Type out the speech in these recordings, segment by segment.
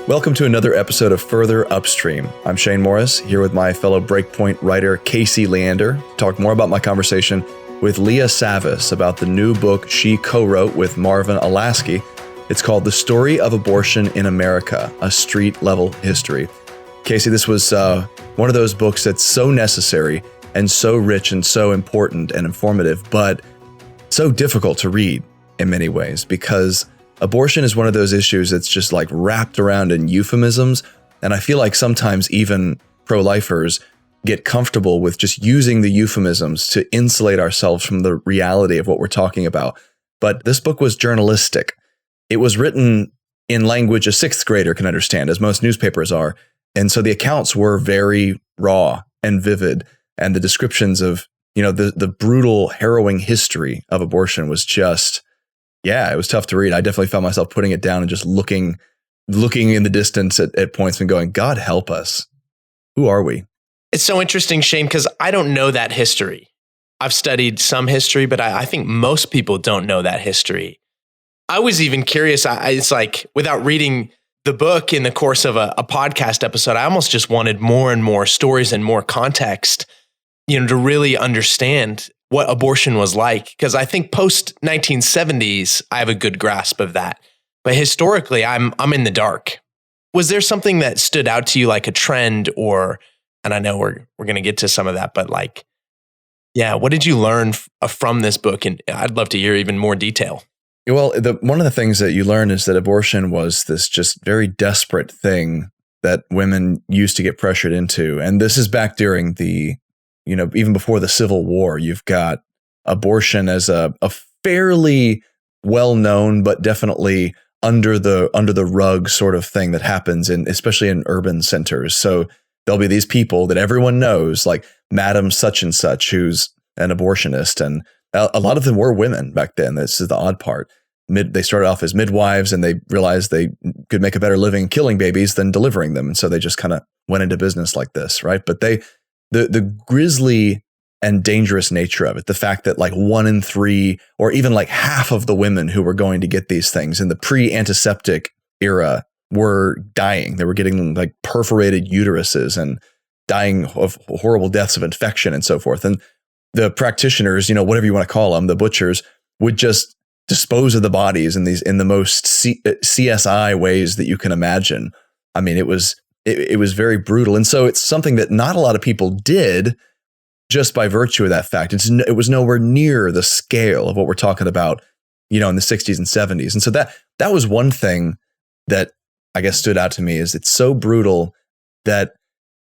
Welcome to another episode of Further Upstream. I'm Shane Morris, here with my fellow Breakpoint writer Kasey Leander, to talk more about my conversation with Leah Savas about the new book she co-wrote with Marvin Olasky. It's called The Story of Abortion in America, A Street-Level History. Kasey, this was one of those books that's so necessary and so rich and so important and informative, but so difficult to read in many ways, because abortion is one of those issues that's just like wrapped around in euphemisms. And I feel like sometimes even pro-lifers get comfortable with just using the euphemisms to insulate ourselves from the reality of what we're talking about. But this book was journalistic. It was written in language a sixth grader can understand, as most newspapers are. And so the accounts were very raw and vivid. And the descriptions of, the brutal, harrowing history of abortion was just, it was tough to read. I definitely found myself putting it down and just looking in the distance at points and going, God help us. Who are we? It's so interesting, Shane, because I don't know that history. I've studied some history, but I think most people don't know that history. I was even curious. It's like, without reading the book in the course of a podcast episode, I almost just wanted more and more stories and more context, to really understand what abortion was like. Because I think post 1970s, I have a good grasp of that. But historically, I'm in the dark. Was there something that stood out to you, like a trend, and I know we're going to get to some of that, but what did you learn from this book? And I'd love to hear even more detail. Well, one of the things that you learn is that abortion was this just very desperate thing that women used to get pressured into. And this is back during the, even before the Civil War. You've got abortion as a fairly well-known, but definitely under the rug sort of thing that happens especially in urban centers. So there'll be these people that everyone knows, like Madam such and such, who's an abortionist. And a lot of them were women back then. This is the odd part. They started off as midwives, and they realized they could make a better living killing babies than delivering them. And so they just kind of went into business like this, right? But the grisly and dangerous nature of it, the fact that like 1 in 3, or even like half of the women who were going to get these things in the pre-antiseptic era were dying. They were getting like perforated uteruses and dying of horrible deaths of infection and so forth. And the practitioners, whatever you want to call them, the butchers, would just dispose of the bodies in the most CSI ways that you can imagine. I mean, it was very brutal. And so it's something that not a lot of people did just by virtue of that fact. It was nowhere near the scale of what we're talking about, in the 60s and 70s. And so that was one thing that I guess stood out to me, is it's so brutal that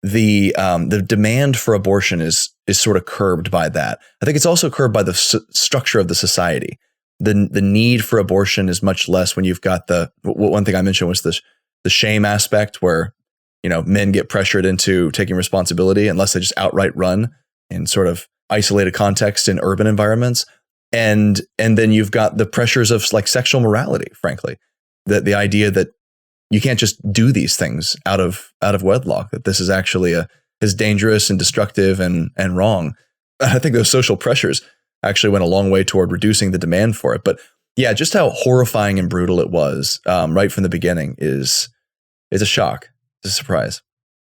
the demand for abortion is sort of curbed by that. I think it's also curbed by the structure of the society. The need for abortion is much less when you've got one thing I mentioned was the shame aspect, where men get pressured into taking responsibility unless they just outright run in sort of isolated context in urban environments. And then you've got the pressures of like sexual morality, frankly, the idea that you can't just do these things out of wedlock, that this is actually as dangerous and destructive and wrong. I think those social pressures actually went a long way toward reducing the demand for it. But yeah, just how horrifying and brutal it was right from the beginning is a shock. It's a surprise.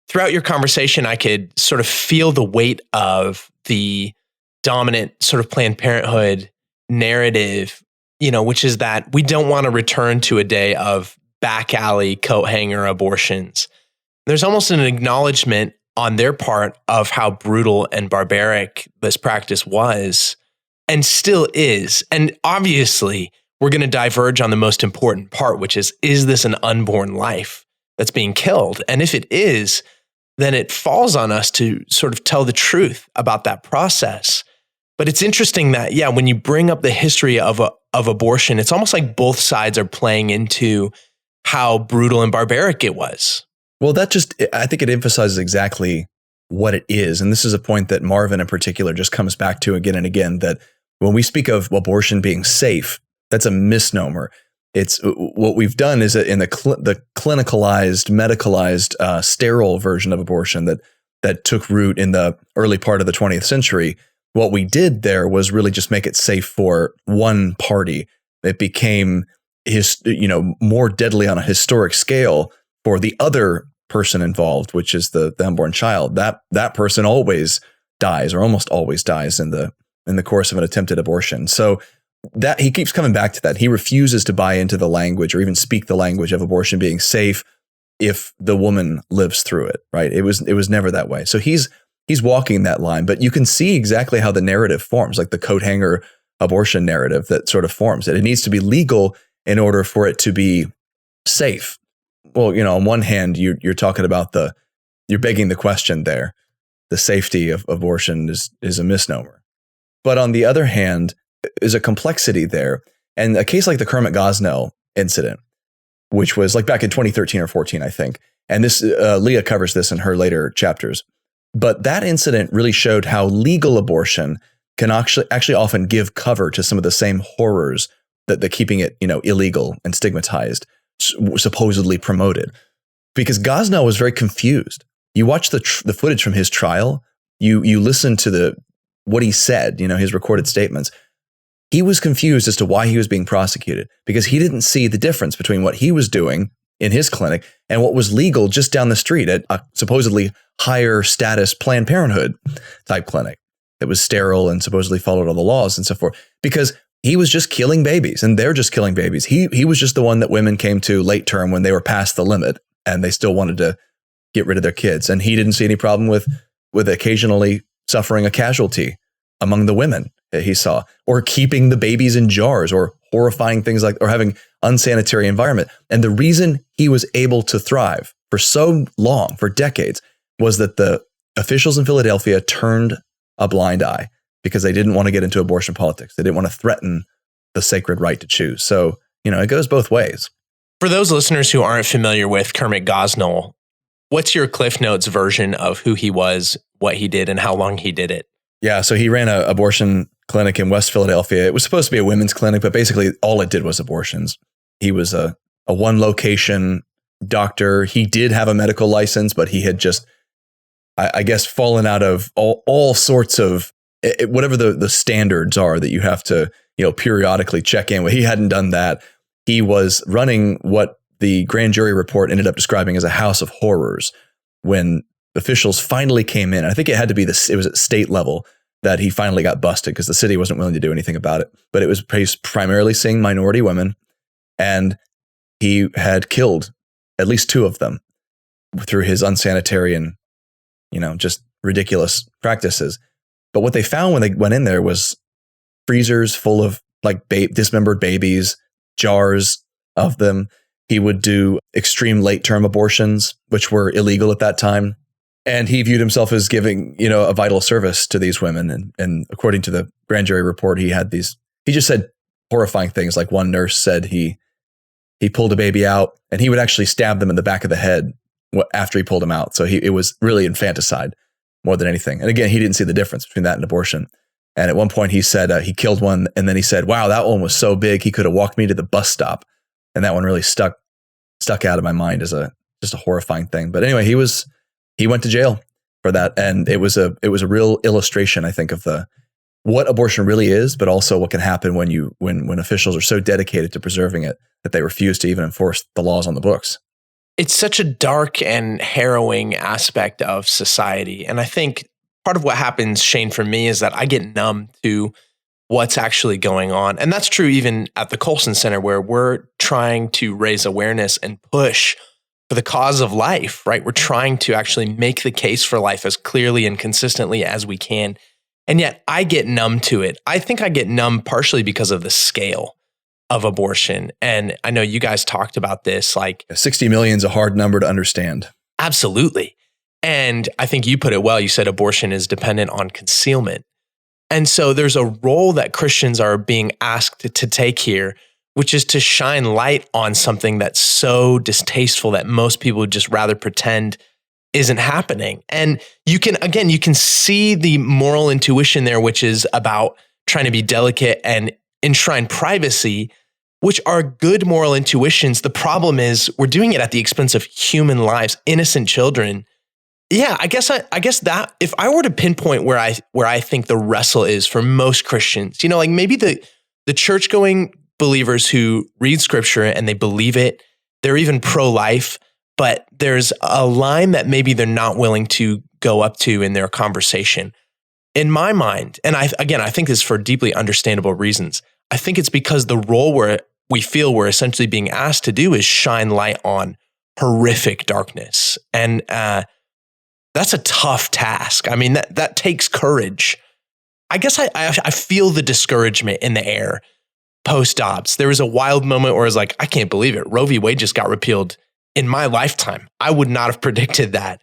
Throughout your conversation, I could sort of feel the weight of the dominant sort of Planned Parenthood narrative, which is that we don't want to return to a day of back alley coat hanger abortions. There's almost an acknowledgement on their part of how brutal and barbaric this practice was and still is. And obviously, we're going to diverge on the most important part, which is this an unborn life that's being killed? And if it is, then it falls on us to sort of tell the truth about that process. But it's interesting that, when you bring up the history of abortion, it's almost like both sides are playing into how brutal and barbaric it was. Well, I think it emphasizes exactly what it is. And this is a point that Marvin in particular just comes back to again and again, that when we speak of abortion being safe, that's a misnomer. It's what we've done is in the clinicalized, medicalized, sterile version of abortion that took root in the early part of the 20th century. What we did there was really just make it safe for one party. It became more deadly on a historic scale for the other person involved, which is the unborn child, that person always dies or almost always dies in the course of an attempted abortion. So that he keeps coming back to that. He refuses to buy into the language or even speak the language of abortion being safe if the woman lives through it, right? It was never that way. So he's walking that line, but you can see exactly how the narrative forms, like the coat hanger abortion narrative that sort of forms it. It needs to be legal in order for it to be safe. Well, on one hand, you're talking about you're begging the question there. The safety of abortion is a misnomer. But on the other hand, is a complexity there. And a case like the Kermit Gosnell incident, which was like back in 2013 or 14, I think. And this Leah covers this in her later chapters. But that incident really showed how legal abortion can actually often give cover to some of the same horrors that the keeping it, illegal and stigmatized supposedly promoted. Because Gosnell was very confused. You watch the footage from his trial, you listen to what he said, his recorded statements. He was confused as to why he was being prosecuted because he didn't see the difference between what he was doing in his clinic and what was legal just down the street at a supposedly higher status Planned Parenthood type clinic that was sterile and supposedly followed all the laws and so forth. Because he was just killing babies and they're just killing babies. He was just the one that women came to late term when they were past the limit and they still wanted to get rid of their kids. And he didn't see any problem with occasionally suffering a casualty among the women that he saw, or keeping the babies in jars, or horrifying things like, or having unsanitary environment. And the reason he was able to thrive for so long, for decades, was that the officials in Philadelphia turned a blind eye because they didn't want to get into abortion politics. They didn't want to threaten the sacred right to choose. So, it goes both ways. For those listeners who aren't familiar with Kermit Gosnell, what's your Cliff Notes version of who he was, what he did, and how long he did it? Yeah, so he ran an abortion clinic in West Philadelphia. It was supposed to be a women's clinic, but basically all it did was abortions. He was a one location doctor. He did have a medical license, but he had just, I guess, fallen out of all sorts of whatever the standards are that you have to, periodically check in with. He hadn't done that. He was running what the grand jury report ended up describing as a house of horrors when officials finally came in. I think it had to be it was at state level that he finally got busted because the city wasn't willing to do anything about it. But it was primarily seeing minority women, and he had killed at least 2 of them through his unsanitary and, just ridiculous practices. But what they found when they went in there was freezers full of like dismembered babies, jars of them. He would do extreme late-term abortions, which were illegal at that time. And he viewed himself as giving, a vital service to these women. And according to the grand jury report, he just said horrifying things. Like one nurse said he pulled a baby out and he would actually stab them in the back of the head after he pulled them out. So it was really infanticide more than anything. And again, he didn't see the difference between that and abortion. And at one point he said he killed one, and then he said, wow, that one was so big he could have walked me to the bus stop. And that one really stuck out of my mind as just a horrifying thing. But anyway, he went to jail for that. And it was a real illustration, I think, of what abortion really is, but also what can happen when officials are so dedicated to preserving it that they refuse to even enforce the laws on the books. It's such a dark and harrowing aspect of society. And I think part of what happens, Shane, for me is that I get numb to what's actually going on. And that's true even at the Colson Center, where we're trying to raise awareness and push for the cause of life, right? We're trying to actually make the case for life as clearly and consistently as we can. And yet I get numb to it. I think I get numb partially because of the scale of abortion. And I know you guys talked about this, like 60 million is a hard number to understand. Absolutely. And I think you put it well. You said abortion is dependent on concealment. And so there's a role that Christians are being asked to take here, which is to shine light on something that's so distasteful that most people would just rather pretend isn't happening. And you can see the moral intuition there, which is about trying to be delicate and enshrine privacy, which are good moral intuitions. The problem is we're doing it at the expense of human lives, innocent children. Yeah, I guess that if I were to pinpoint where I think the wrestle is for most Christians, like maybe the church-going believers who read scripture and they believe it, they're even pro-life, but there's a line that maybe they're not willing to go up to in their conversation. In my mind, and I think this for deeply understandable reasons, I think it's because the role we feel we're essentially being asked to do is shine light on horrific darkness. And that's a tough task. I mean, that takes courage. I guess I feel the discouragement in the air post-Dobbs. There was a wild moment where I was like, I can't believe it. Roe v. Wade just got repealed in my lifetime. I would not have predicted that.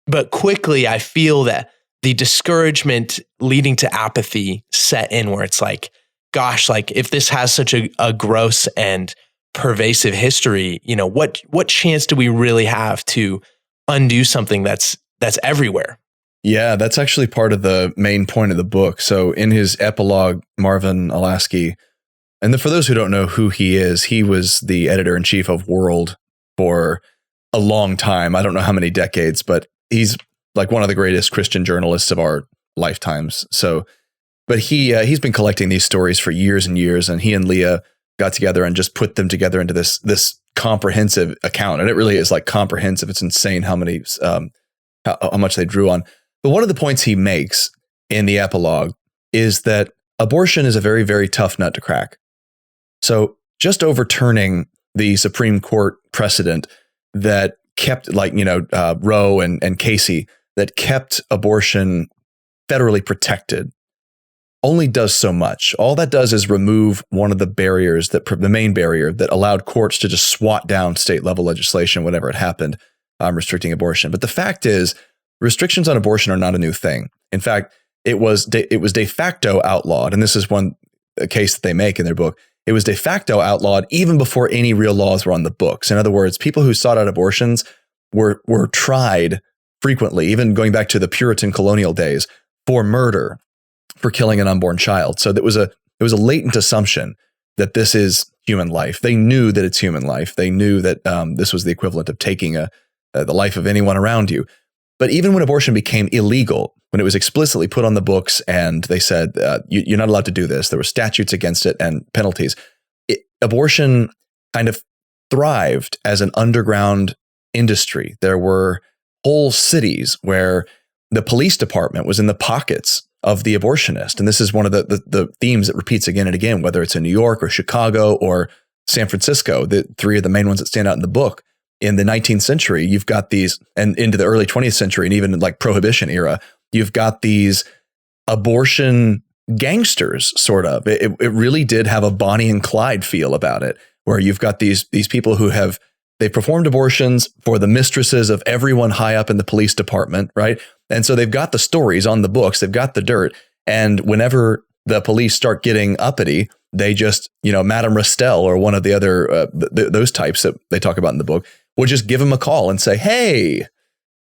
But quickly, I feel that the discouragement leading to apathy set in, where it's like, gosh, like if this has such a gross and pervasive history, what chance do we really have to undo something that's everywhere? Yeah, that's actually part of the main point of the book. So in his epilogue, Marvin Olasky, and for those who don't know who he is, he was the editor-in-chief of World for a long time. I don't know how many decades, but he's like one of the greatest Christian journalists of our lifetimes. So, but he's been collecting these stories for years and years, and he and Leah got together and just put them together into this comprehensive account. And it really is like comprehensive. It's insane how many how much they drew on. But one of the points he makes in the epilogue is that abortion is a very, very tough nut to crack. So just overturning the Supreme Court precedent that kept, Roe and Kasey, that kept abortion federally protected, only does so much. All that does is remove one of the barriers, the main barrier that allowed courts to just swat down state level legislation whenever it happened, restricting abortion. But the fact is, restrictions on abortion are not a new thing. In fact, it was de facto outlawed, and this is a case that they make in their book. It was de facto outlawed even before any real laws were on the books. In other words, people who sought out abortions were tried frequently, even going back to the Puritan colonial days, for murder, for killing an unborn child. So it was a latent assumption that this is human life. They knew that it's human life. They knew that this was the equivalent of taking the life of anyone around you. But even when abortion became illegal, when it was explicitly put on the books and they said, you're not allowed to do this, there were statutes against it and penalties, abortion kind of thrived as an underground industry. There were whole cities where the police department was in the pockets of the abortionist. And this is one of the themes that repeats again and again, whether it's in New York or Chicago or San Francisco, the three of the main ones that stand out in the book. In the 19th century, you've got these, and into the early 20th century, and even like Prohibition era, you've got these abortion gangsters, sort of. It really did have a Bonnie and Clyde feel about it, where you've got these people who they've performed abortions for the mistresses of everyone high up in the police department, right? And so they've got the stories on the books, they've got the dirt, and whenever the police start getting uppity, they just, Madame Restell or one of the other, those types that they talk about in the book, would just give them a call and say, hey,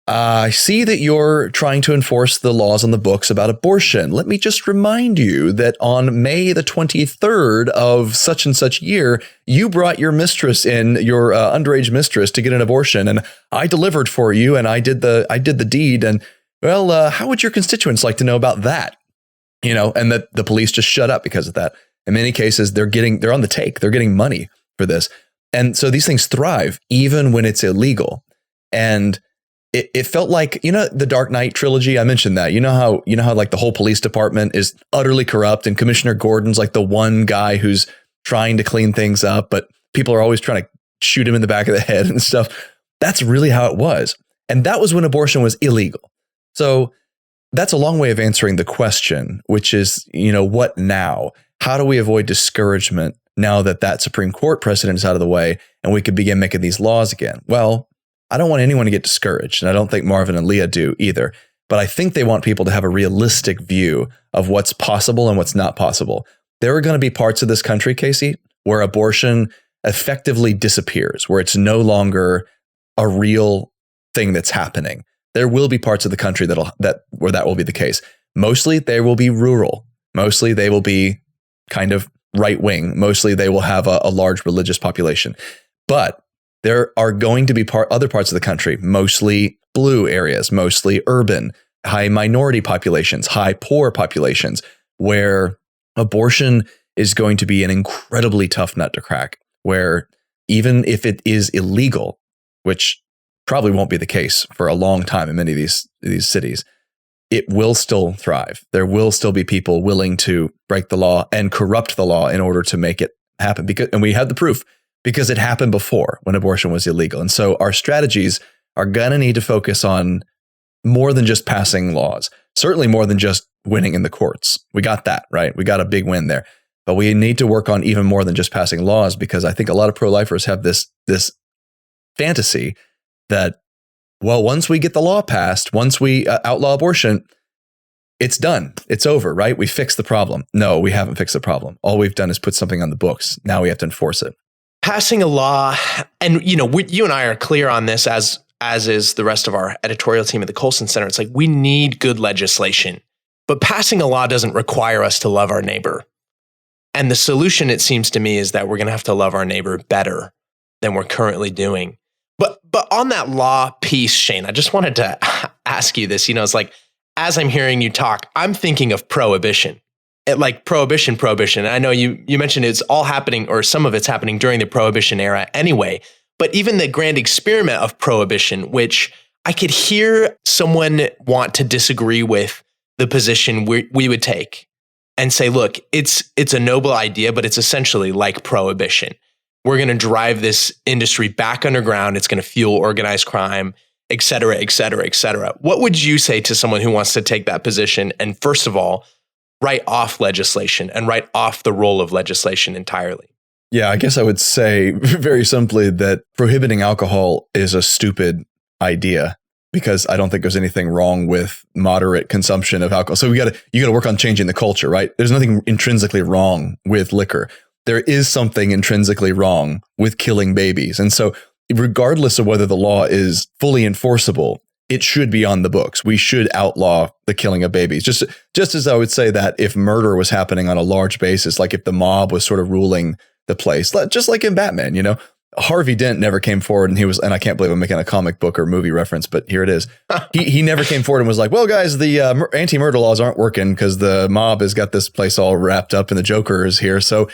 I see that you're trying to enforce the laws on the books about abortion. Let me just remind you that on May the 23rd of such and such year, you brought your mistress in, your underage mistress, to get an abortion, and I delivered for you, and I did the deed. And well, how would your constituents like to know about that? And that the police just shut up because of that. In many cases, they're on the take. They're getting money for this. And so these things thrive even when it's illegal. And it felt like, the Dark Knight trilogy, I mentioned that. You know how like the whole police department is utterly corrupt and Commissioner Gordon's like the one guy who's trying to clean things up, but people are always trying to shoot him in the back of the head and stuff. That's really how it was. And that was when abortion was illegal. So that's a long way of answering the question, which is, what now? How do we avoid discouragement now that Supreme Court precedent is out of the way and we could begin making these laws again? Well, I don't want anyone to get discouraged, and I don't think Marvin and Leah do either. But I think they want people to have a realistic view of what's possible and what's not possible. There are going to be parts of this country, Kasey, where abortion effectively disappears, where it's no longer a real thing that's happening. There will be parts of the country where that will be the case. Mostly they will be rural. Mostly they will be kind of right wing. Mostly they will have a large religious population. But there are going to be other parts of the country, mostly blue areas, mostly urban, high minority populations, high poor populations, where abortion is going to be an incredibly tough nut to crack, where even if it is illegal, which probably won't be the case for a long time in many of these cities, it will still thrive. There will still be people willing to break the law and corrupt the law in order to make it happen. And we have the proof because it happened before when abortion was illegal. And so our strategies are going to need to focus on more than just passing laws, certainly more than just winning in the courts. We got that, right? We got a big win there. But we need to work on even more than just passing laws, because I think a lot of pro-lifers have this fantasy that, well, once we get the law passed, once we outlaw abortion, it's done. It's over, right? We fixed the problem. No, we haven't fixed the problem. All we've done is put something on the books. Now we have to enforce it. Passing a law, and you and I are clear on this, as is the rest of our editorial team at the Colson Center. It's like we need good legislation, but passing a law doesn't require us to love our neighbor. And the solution, it seems to me, is that we're going to have to love our neighbor better than we're currently doing. But on that law piece, Shane, I just wanted to ask you this. It's like, as I'm hearing you talk, I'm thinking of prohibition. Like prohibition. And I know you mentioned it's all happening, or some of it's happening during the Prohibition era anyway. But even the grand experiment of prohibition, which I could hear someone want to disagree with the position we would take and say, look, it's a noble idea, but it's essentially like prohibition. We're going to drive this industry back underground. It's going to fuel organized crime, et cetera, et cetera, et cetera. What would you say to someone who wants to take that position and, first of all, write off legislation and write off the role of legislation entirely? Yeah, I guess I would say very simply that prohibiting alcohol is a stupid idea, because I don't think there's anything wrong with moderate consumption of alcohol. So you got to work on changing the culture, right? There's nothing intrinsically wrong with liquor. There is something intrinsically wrong with killing babies. And so regardless of whether the law is fully enforceable, it should be on the books. We should outlaw the killing of babies. Just as I would say that if murder was happening on a large basis, like if the mob was sort of ruling the place, just like in Batman, Harvey Dent never came forward, and I can't believe I'm making a comic book or movie reference, but here it is. He never came forward and was like, well, guys, the anti-murder laws aren't working because the mob has got this place all wrapped up and the Joker is here. So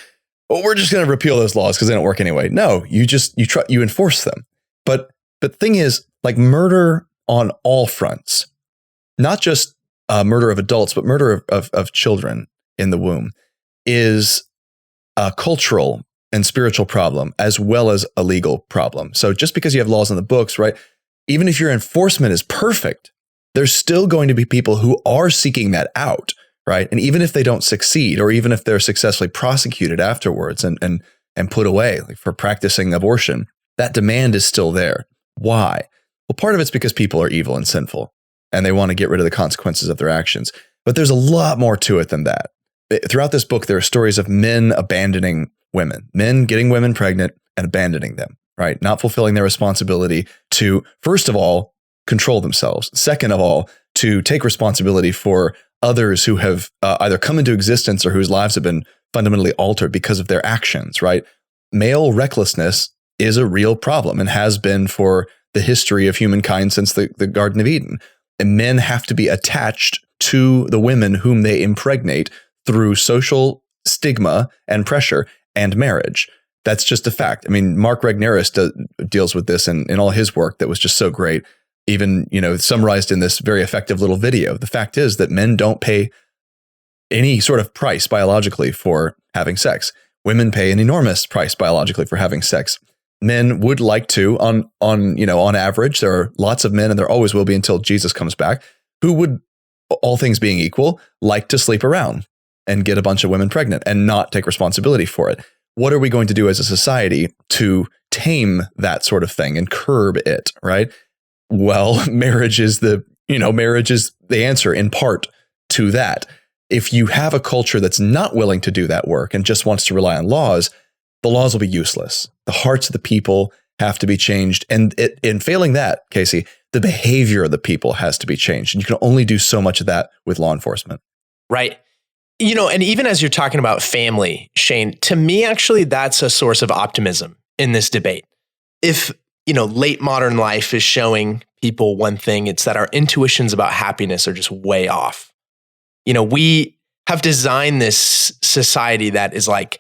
we're just going to repeal those laws because they don't work anyway. No, you enforce them. But the thing is, like, murder on all fronts, not just murder of adults, but murder of children in the womb, is a cultural and spiritual problem as well as a legal problem. So just because you have laws on the books, right, even if your enforcement is perfect, there's still going to be people who are seeking that out, right? And even if they don't succeed, or even if they're successfully prosecuted afterwards and put away, like for practicing abortion, that demand is still there. Why? Well, part of it's because people are evil and sinful, and they want to get rid of the consequences of their actions. But there's a lot more to it than that. Throughout this book, there are stories of men abandoning women, men getting women pregnant and abandoning them, right? Not fulfilling their responsibility to, first of all, control themselves. Second of all, to take responsibility for others who have either come into existence or whose lives have been fundamentally altered because of their actions, right? Male recklessness is a real problem and has been for the history of humankind since the Garden of Eden. And men have to be attached to the women whom they impregnate through social stigma and pressure and marriage. That's just a fact. I mean, Mark Regnerus deals with this in all his work that was just so great, even, summarized in this very effective little video. The fact is that men don't pay any sort of price biologically for having sex. Women pay an enormous price biologically for having sex. Men would like to, on average, there are lots of men, and there always will be until Jesus comes back, who would, all things being equal, like to sleep around and get a bunch of women pregnant and not take responsibility for it. What are we going to do as a society to tame that sort of thing and curb it, right? Well, marriage is the answer in part to that. If you have a culture that's not willing to do that work and just wants to rely on laws, the laws will be useless. The hearts of the people have to be changed. And in failing that, Kasey, the behavior of the people has to be changed. And you can only do so much of that with law enforcement. Right. And even as you're talking about family, Shane, to me, actually, that's a source of optimism in this debate. If, late modern life is showing people one thing, it's that our intuitions about happiness are just way off. We have designed this society that is like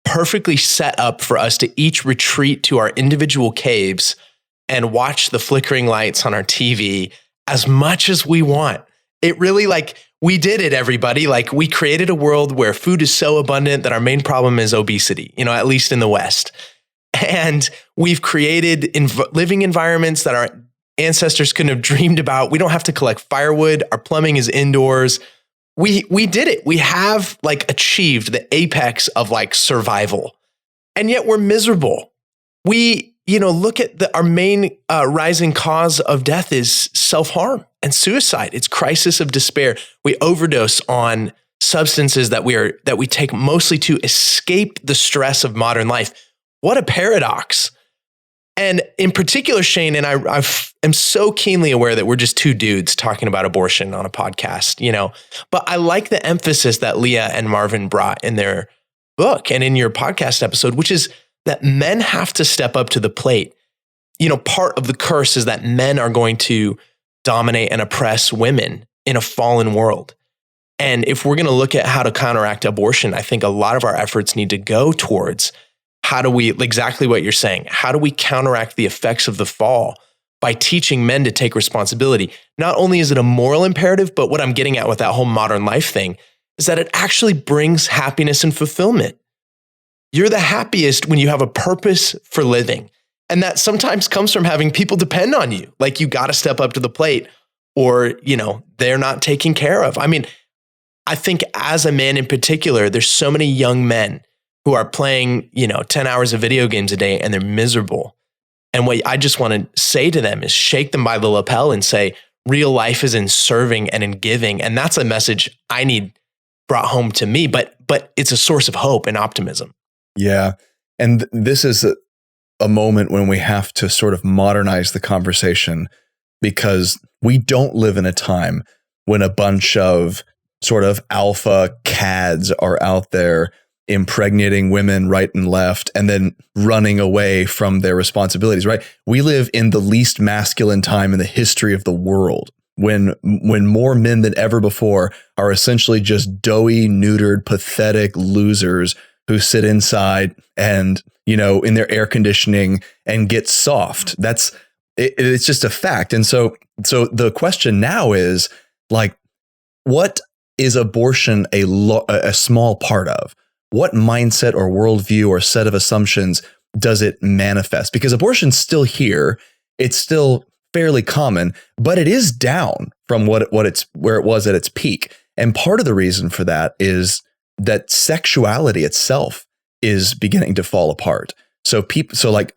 perfectly set up for us to each retreat to our individual caves and watch the flickering lights on our TV as much as we want. It really, like, we did it, everybody. Like, we created a world where food is so abundant that our main problem is obesity, at least in the West. And we've created living environments that our ancestors couldn't have dreamed about. We don't have to collect firewood. Our plumbing is indoors. We did it. We have achieved the apex of survival. And yet we're miserable. We, look at our main rising cause of death is self-harm and suicide. It's crisis of despair. We overdose on substances that we take mostly to escape the stress of modern life. What a paradox. And in particular, Shane, and I am so keenly aware that we're just two dudes talking about abortion on a podcast, but I like the emphasis that Leah and Marvin brought in their book and in your podcast episode, which is that men have to step up to the plate. Part of the curse is that men are going to dominate and oppress women in a fallen world. And if we're going to look at how to counteract abortion, I think a lot of our efforts need to go towards how do we, exactly what you're saying, how do we counteract the effects of the fall by teaching men to take responsibility? Not only is it a moral imperative, but what I'm getting at with that whole modern life thing is that it actually brings happiness and fulfillment. You're the happiest when you have a purpose for living. And that sometimes comes from having people depend on you. Like, you got to step up to the plate or, they're not taken care of. I mean, I think as a man in particular, there's so many young men who are playing, 10 hours of video games a day and they're miserable. And what I just want to say to them is shake them by the lapel and say, real life is in serving and in giving. And that's a message I need brought home to me, but it's a source of hope and optimism. Yeah. And this is a moment when we have to sort of modernize the conversation, because we don't live in a time when a bunch of sort of alpha cads are out there impregnating women right and left and then running away from their responsibilities, right? We live in the least masculine time in the history of the world, when more men than ever before are essentially just doughy, neutered, pathetic losers who sit inside and, in their air conditioning and get soft. It's just a fact. And so the question now is, what is abortion a small part of? What mindset or worldview or set of assumptions does it manifest? Because abortion's still here. It's still fairly common, but it is down from where it was at its peak. And part of the reason for that is that sexuality itself is beginning to fall apart. So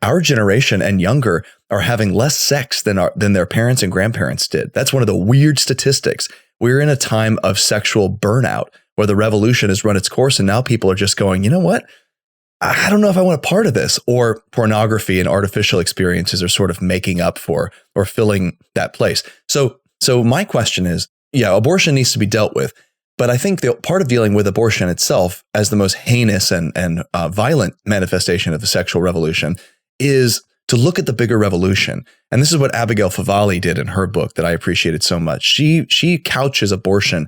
our generation and younger are having less sex than their parents and grandparents did. That's one of the weird statistics. We're in a time of sexual burnout where the revolution has run its course, and now people are just going, you know what? I don't know if I want a part of this. Or pornography and artificial experiences are sort of making up for or filling that place. So my question is, abortion needs to be dealt with. But I think the part of dealing with abortion itself as the most heinous and violent manifestation of the sexual revolution is to look at the bigger revolution. And this is what Abigail Favale did in her book that I appreciated so much. She couches abortion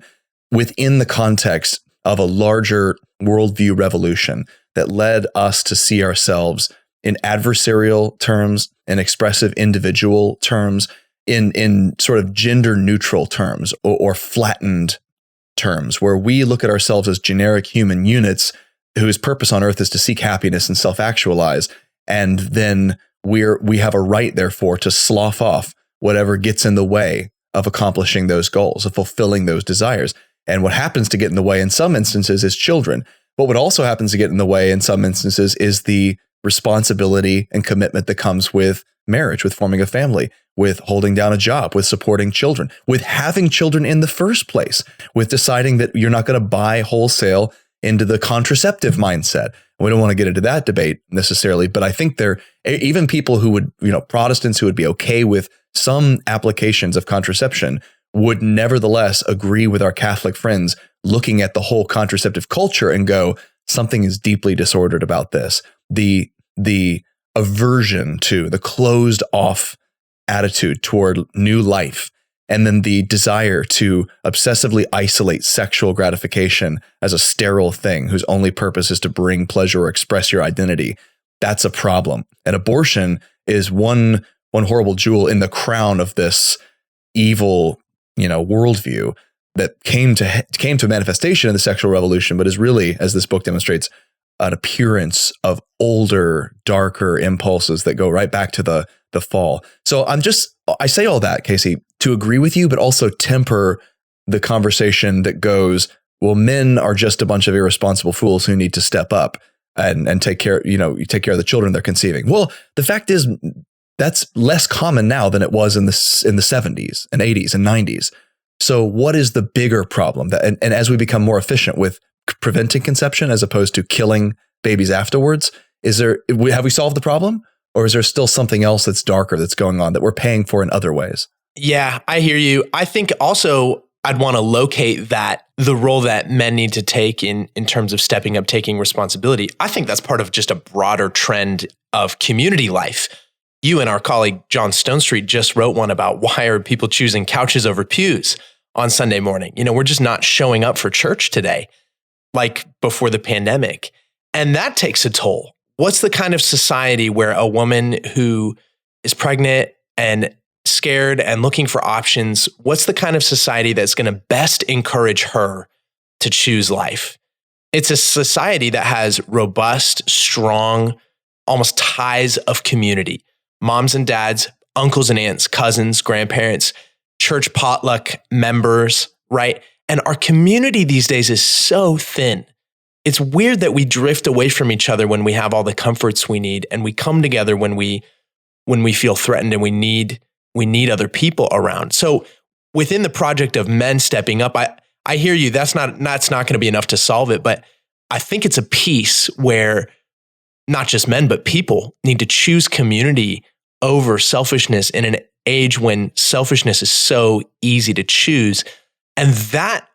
within the context of a larger worldview revolution that led us to see ourselves in adversarial terms, in expressive individual terms, in sort of gender neutral terms or flattened terms, where we look at ourselves as generic human units whose purpose on earth is to seek happiness and self-actualize. And then we have a right, therefore, to slough off whatever gets in the way of accomplishing those goals, of fulfilling those desires. And what happens to get in the way in some instances is children. But what also happens to get in the way in some instances is the responsibility and commitment that comes with marriage, with forming a family, with holding down a job, with supporting children, with having children in the first place, with deciding that you're not going to buy wholesale into the contraceptive mindset. We don't want to get into that debate necessarily, but I think even people who would, Protestants who would be okay with some applications of contraception would nevertheless agree with our Catholic friends looking at the whole contraceptive culture and go, something is deeply disordered about this. The aversion to, the closed off attitude toward new life, and then the desire to obsessively isolate sexual gratification as a sterile thing whose only purpose is to bring pleasure or express your identity. That's a problem. And abortion is one one horrible jewel in the crown of this evil, worldview that came to manifestation in the sexual revolution, but is really, as this book demonstrates, an appearance of older, darker impulses that go right back to the fall. So I say all that, Kasey, to agree with you, but also temper the conversation that goes, well, men are just a bunch of irresponsible fools who need to step up and take care of the children they're conceiving. Well, the fact is that's less common now than it was in the 70s and 80s and 90s. So what is the bigger problem? And as we become more efficient with preventing conception as opposed to killing babies afterwards, have we solved the problem? Or is there still something else that's darker that's going on that we're paying for in other ways? Yeah, I hear you. I think also I'd want to locate the role that men need to take in terms of stepping up, taking responsibility. I think that's part of just a broader trend of community life. You and our colleague, John Stonestreet, just wrote one about why are people choosing couches over pews on Sunday morning? We're just not showing up for church today, like before the pandemic. And that takes a toll. What's the kind of society where a woman who is pregnant and scared and looking for options, what's the kind of society that's going to best encourage her to choose life? It's a society that has robust, strong, almost ties of community. Moms and dads, uncles and aunts, cousins, grandparents, church potluck members, right? And our community these days is so thin. It's weird that we drift away from each other when we have all the comforts we need, and we come together when we feel threatened and we need other people around. So within the project of men stepping up, I hear you. That's not going to be enough to solve it, but I think it's a piece where not just men, but people need to choose community over selfishness in an age when selfishness is so easy to choose. And that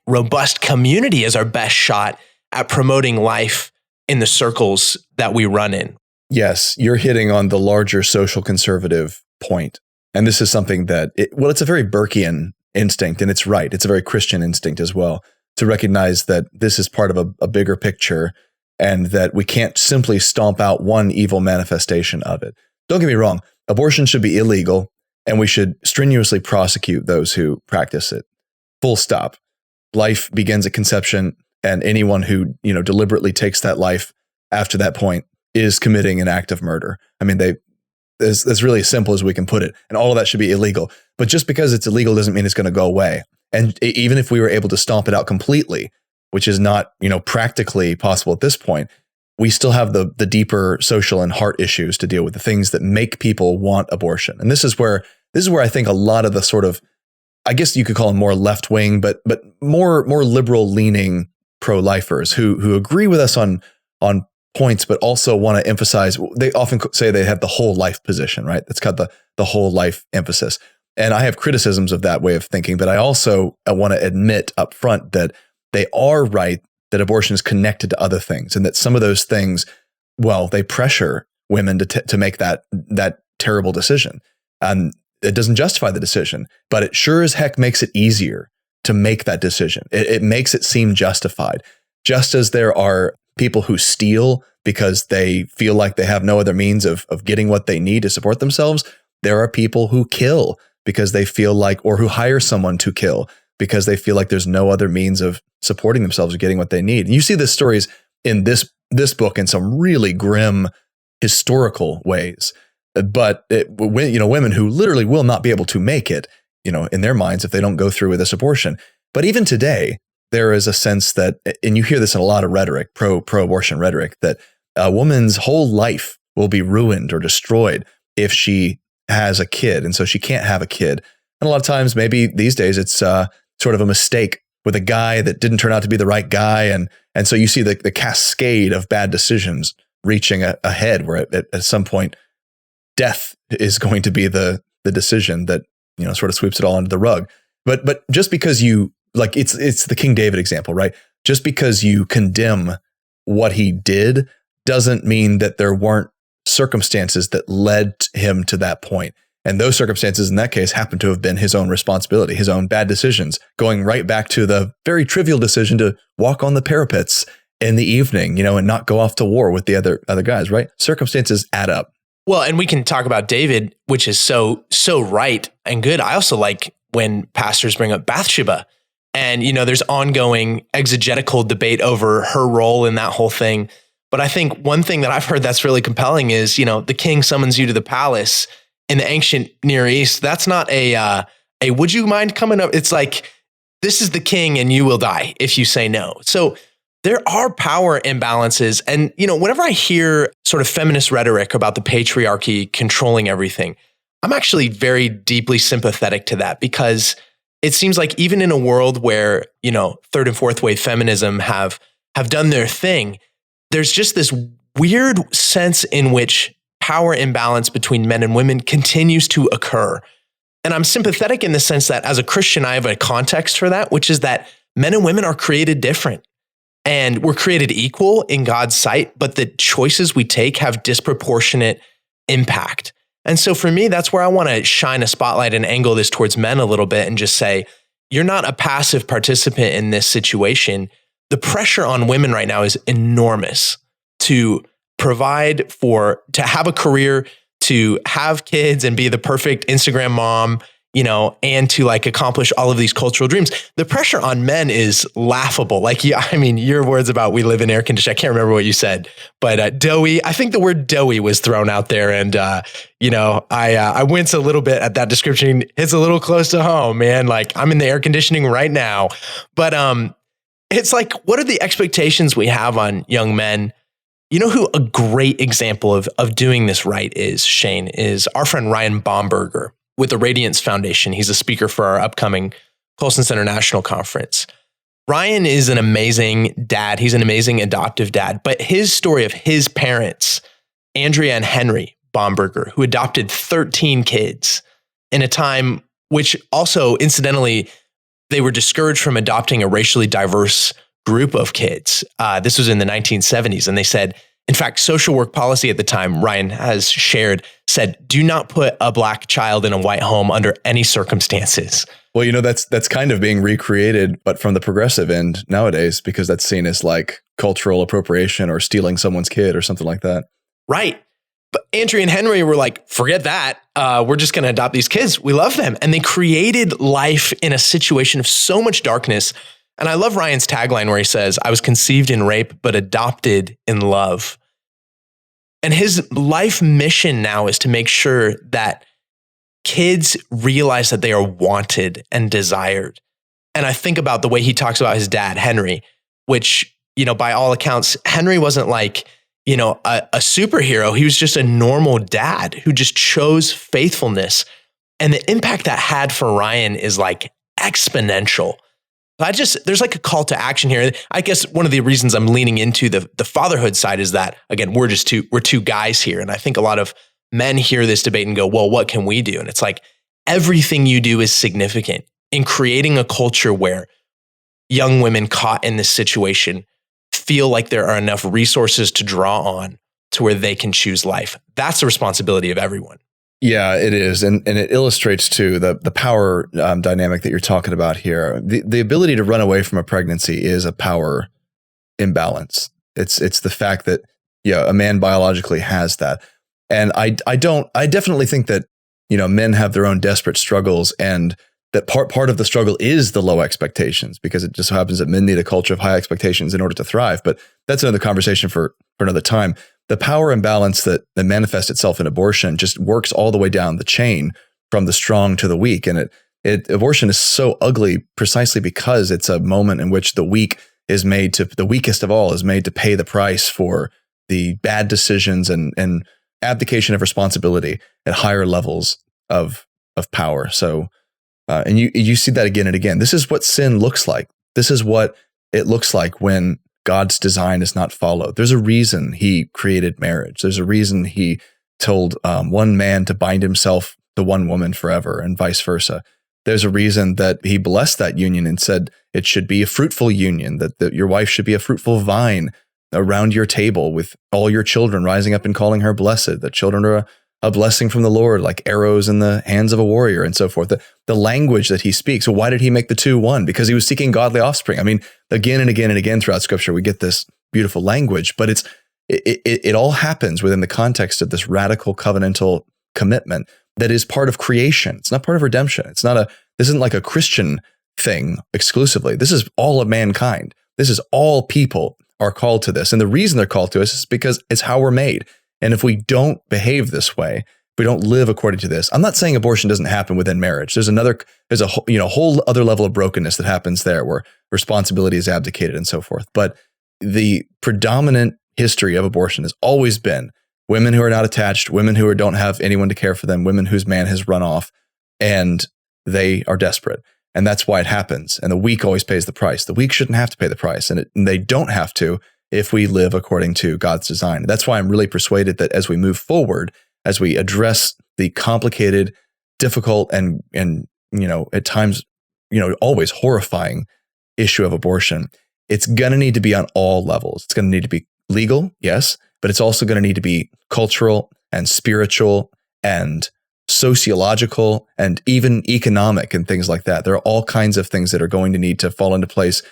robust community is our best shot at promoting life in the circles that we run in. Yes, you're hitting on the larger social conservative point. And this is something that, it's a very Burkean instinct, and it's right. It's a very Christian instinct as well, to recognize that this is part of a bigger picture and that we can't simply stomp out one evil manifestation of it. Don't get me wrong, abortion should be illegal, and we should strenuously prosecute those who practice it. Full stop. Life begins at conception, and anyone who deliberately takes that life after that point is committing an act of murder. I mean, that's really as simple as we can put it, and all of that should be illegal. But just because it's illegal doesn't mean it's going to go away. And even if we were able to stomp it out completely, which is not practically possible at this point, we still have the deeper social and heart issues to deal with, the things that make people want abortion. And this is where I think a lot of the sort of, I guess you could call them more left wing, but more liberal leaning pro-lifers who agree with us on points, but also want to emphasize, they often say they have the whole life position, right? That's got the whole life emphasis. And I have criticisms of that way of thinking, but I also want to admit up front that they are right that abortion is connected to other things, and that some of those things, well, they pressure women to make that terrible decision. And it doesn't justify the decision, but it sure as heck makes it easier to make that decision. It makes it seem justified. Just as there are people who steal because they feel like they have no other means of getting what they need to support themselves, there are people who kill because they feel like, or who hire someone to kill because they feel like there's no other means of supporting themselves or getting what they need. And you see the stories in this book in some really grim historical ways. But women who literally will not be able to make it, in their minds if they don't go through with this abortion. But even today, there is a sense that, and you hear this in a lot of rhetoric, pro-abortion rhetoric, that a woman's whole life will be ruined or destroyed if she has a kid, and so she can't have a kid. And a lot of times, maybe these days, it's sort of a mistake with a guy that didn't turn out to be the right guy, and so you see the cascade of bad decisions reaching a head where at some point death is going to be the decision that sort of sweeps it all under the rug. But just because you it's the King David example, right? Just because you condemn what he did doesn't mean that there weren't circumstances that led him to that point. And those circumstances in that case happen to have been his own responsibility, his own bad decisions, going right back to the very trivial decision to walk on the parapets in the evening, and not go off to war with the other guys, right? Circumstances add up. Well, and we can talk about David, which is so right and good. I also like when pastors bring up Bathsheba. And, there's ongoing exegetical debate over her role in that whole thing. But I think one thing that I've heard that's really compelling is, the king summons you to the palace in the ancient Near East. That's not a would you mind coming up? It's like, this is the king and you will die if you say no. So there are power imbalances. And, whenever I hear sort of feminist rhetoric about the patriarchy controlling everything, I'm actually very deeply sympathetic to that, because it seems like even in a world where, third and fourth wave feminism have done their thing, there's just this weird sense in which power imbalance between men and women continues to occur. And I'm sympathetic in the sense that as a Christian, I have a context for that, which is that men and women are created different. And we're created equal in God's sight, but the choices we take have disproportionate impact. And so for me, that's where I want to shine a spotlight and angle this towards men a little bit and just say, you're not a passive participant in this situation. The pressure on women right now is enormous to provide to have a career, to have kids and be the perfect Instagram mom, and to accomplish all of these cultural dreams. The pressure on men is laughable. Your words about we live in air conditioning, I can't remember what you said, but doughy, I think the word doughy was thrown out there. And, I wince a little bit at that description. It's a little close to home, man. I'm in the air conditioning right now, but it's what are the expectations we have on young men? Who a great example of doing this right is, Shane, is our friend Ryan Baumberger with the Radiance Foundation. He's a speaker for our upcoming Colson's International Conference. Ryan is an amazing dad. He's an amazing adoptive dad. But his story of his parents, Andrea and Henry Baumberger, who adopted 13 kids in a time which also, incidentally, they were discouraged from adopting a racially diverse group of kids. This was in the 1970s. And they said, in fact, social work policy at the time, Ryan has shared, said, do not put a Black child in a white home under any circumstances. Well, that's kind of being recreated, but from the progressive end nowadays, because that's seen as cultural appropriation or stealing someone's kid or something like that. Right. But Andrea and Henry were like, forget that. We're just going to adopt these kids. We love them. And they created life in a situation of so much darkness. And I love Ryan's tagline where he says, I was conceived in rape, but adopted in love. And his life mission now is to make sure that kids realize that they are wanted and desired. And I think about the way he talks about his dad, Henry, which, by all accounts, Henry wasn't a superhero. He was just a normal dad who just chose faithfulness. And the impact that had for Ryan is exponential. There's a call to action here. I guess one of the reasons I'm leaning into the fatherhood side is that, again, we're two guys here. And I think a lot of men hear this debate and go, well, what can we do? And it's everything you do is significant in creating a culture where young women caught in this situation feel like there are enough resources to draw on to where they can choose life. That's the responsibility of everyone. Yeah, it is. And it illustrates too the power dynamic that you're talking about here. The ability to run away from a pregnancy is a power imbalance. It's the fact that, a man biologically has that. And I definitely think that, men have their own desperate struggles, and that part of the struggle is the low expectations, because it just so happens that men need a culture of high expectations in order to thrive. But that's another conversation for another time. The power imbalance that manifests itself in abortion just works all the way down the chain from the strong to the weak. And abortion is so ugly precisely because it's a moment in which the weakest of all is made to pay the price for the bad decisions and abdication of responsibility at higher levels of power. So, and you see that again and again. This is what sin looks like. This is what it looks like when God's design is not followed. There's a reason he created marriage. There's a reason he told one man to bind himself to one woman forever and vice versa. There's a reason that he blessed that union and said it should be a fruitful union, that your wife should be a fruitful vine around your table with all your children rising up and calling her blessed. That children are a blessing from the Lord, like arrows in the hands of a warrior and so forth. The language that he speaks. So why did he make the two one? Because he was seeking godly offspring. I mean, again and again and again throughout Scripture, we get this beautiful language, but It all happens within the context of this radical covenantal commitment that is part of creation. It's not part of redemption. This isn't like a Christian thing exclusively. This is all of mankind. This is all people are called to this. And the reason they're called to us is because it's how we're made. And if we don't behave this way, if we don't live according to this, I'm not saying abortion doesn't happen within marriage. There's a whole other level of brokenness that happens there where responsibility is abdicated and so forth. But the predominant history of abortion has always been women who are not attached, women who don't have anyone to care for them, women whose man has run off, and they are desperate. And that's why it happens. And the weak always pays the price. The weak shouldn't have to pay the price. And they don't have to if we live according to God's design. That's why I'm really persuaded that as we move forward, as we address the complicated, difficult, and at times, always horrifying issue of abortion, it's going to need to be on all levels. It's going to need to be legal, yes, but it's also going to need to be cultural and spiritual and sociological and even economic and things like that. There are all kinds of things that are going to need to fall into place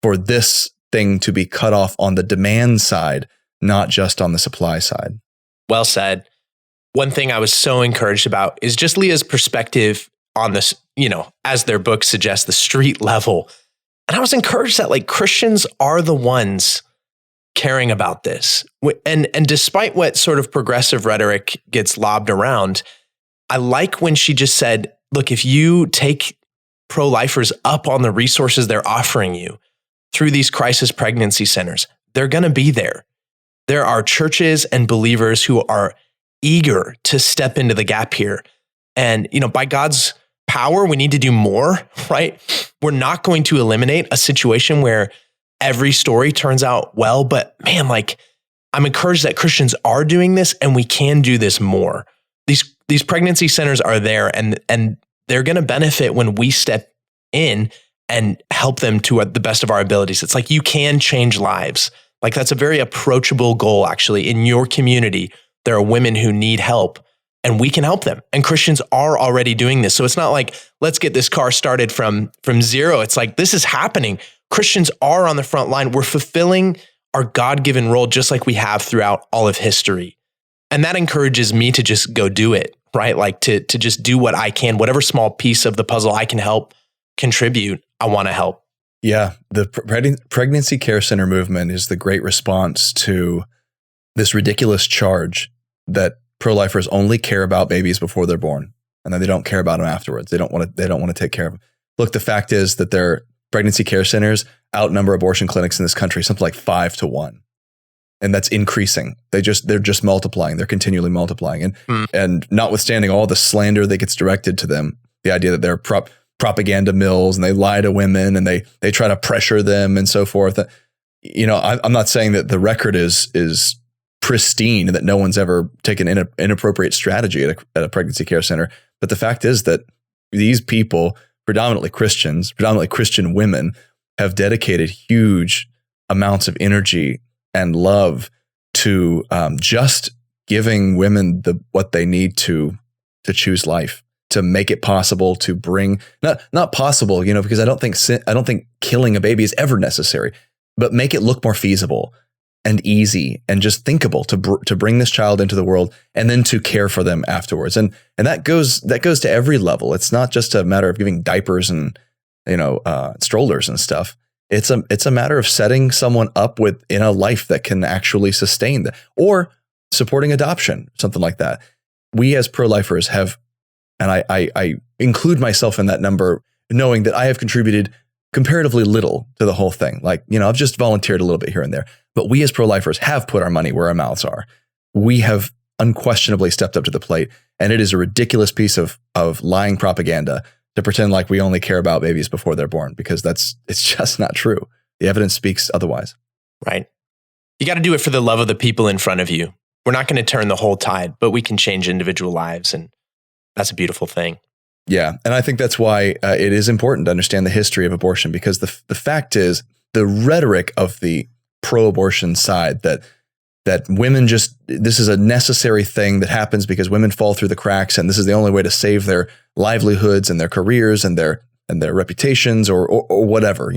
for this thing to be cut off on the demand side, not just on the supply side. Well said. One thing I was so encouraged about is just Leah's perspective on this, as their book suggests, the street level. And I was encouraged that Christians are the ones caring about this. And despite what sort of progressive rhetoric gets lobbed around, I like when she just said, look, if you take pro-lifers up on the resources they're offering you through these crisis pregnancy centers, they're going to be there. There are churches and believers who are eager to step into the gap here. And, by God's power, we need to do more, right? We're not going to eliminate a situation where every story turns out well, but man, I'm encouraged that Christians are doing this and we can do this more. These pregnancy centers are there and they're going to benefit when we step in and help them to the best of our abilities. It's you can change lives. That's a very approachable goal, actually. In your community, there are women who need help and we can help them. And Christians are already doing this. So it's not let's get this car started from zero. It's this is happening. Christians are on the front line. We're fulfilling our God-given role just like we have throughout all of history. And that encourages me to just go do it, right? To just do what I can, whatever small piece of the puzzle I can help contribute, I want to help. Yeah, the pregnancy care center movement is the great response to this ridiculous charge that pro-lifers only care about babies before they're born, and then they don't care about them afterwards. They don't want to take care of them. Look, the fact is that their pregnancy care centers outnumber abortion clinics in this country, something like 5 to 1. And that's increasing. They're just multiplying. They're continually multiplying. And notwithstanding all the slander that gets directed to them, the idea that they're propaganda mills and they lie to women and they try to pressure them and so forth. I'm not saying that the record is pristine and that no one's ever taken an inappropriate strategy at a pregnancy care center. But the fact is that these people, predominantly Christians, predominantly Christian women, have dedicated huge amounts of energy and love to just giving women what they need to choose life, to make it possible to bring not possible, because I don't think killing a baby is ever necessary, but make it look more feasible and easy and just thinkable to bring this child into the world and then to care for them afterwards. And that goes to every level. It's not just a matter of giving diapers and strollers and stuff. It's a matter of setting someone up in a life that can actually sustain that, or supporting adoption, something like that. We as pro-lifers have, and I include myself in that number, knowing that I have contributed comparatively little to the whole thing. I've just volunteered a little bit here and there, but we as pro-lifers have put our money where our mouths are. We have unquestionably stepped up to the plate, and it is a ridiculous piece of lying propaganda to pretend like we only care about babies before they're born, because it's just not true. The evidence speaks otherwise. Right. You got to do it for the love of the people in front of you. We're not going to turn the whole tide, but we can change individual lives. And that's a beautiful thing. Yeah. And I think that's why it is important to understand the history of abortion, because the fact is the rhetoric of the pro-abortion side that women this is a necessary thing that happens because women fall through the cracks, and this is the only way to save their livelihoods and their careers and their reputations or whatever,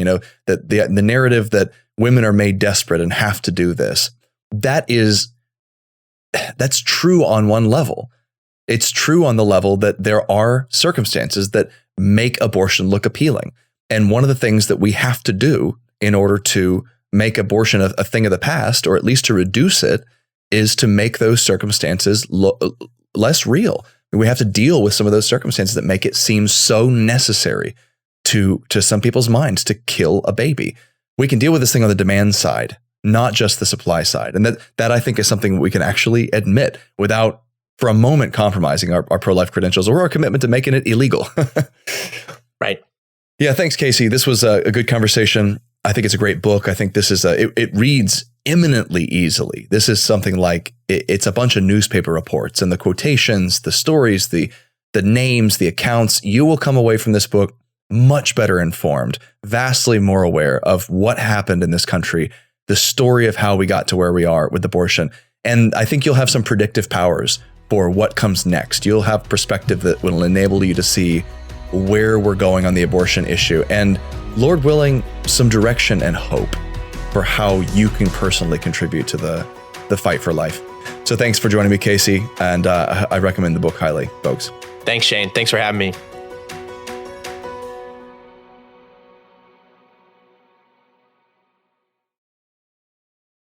that the narrative that women are made desperate and have to do this. that's true on one level. It's true on the level that there are circumstances that make abortion look appealing. And one of the things that we have to do in order to make abortion a thing of the past, or at least to reduce it, is to make those circumstances less real. We have to deal with some of those circumstances that make it seem so necessary to some people's minds to kill a baby. We can deal with this thing on the demand side, not just the supply side. And that I think is something we can actually admit without for a moment compromising our pro-life credentials or our commitment to making it illegal. Right. Yeah, thanks, Kasey. This was a good conversation. I think it's a great book. I think this is it reads eminently easily. This is something like it's a bunch of newspaper reports and the quotations, the stories, the names, the accounts. You will come away from this book much better informed, vastly more aware of what happened in this country, the story of how we got to where we are with abortion. And I think you'll have some predictive powers for what comes next. You'll have perspective that will enable you to see where we're going on the abortion issue. And Lord willing, some direction and hope for how you can personally contribute to the fight for life. So thanks for joining me, Kasey. And I recommend the book highly, folks. Thanks, Shane. Thanks for having me.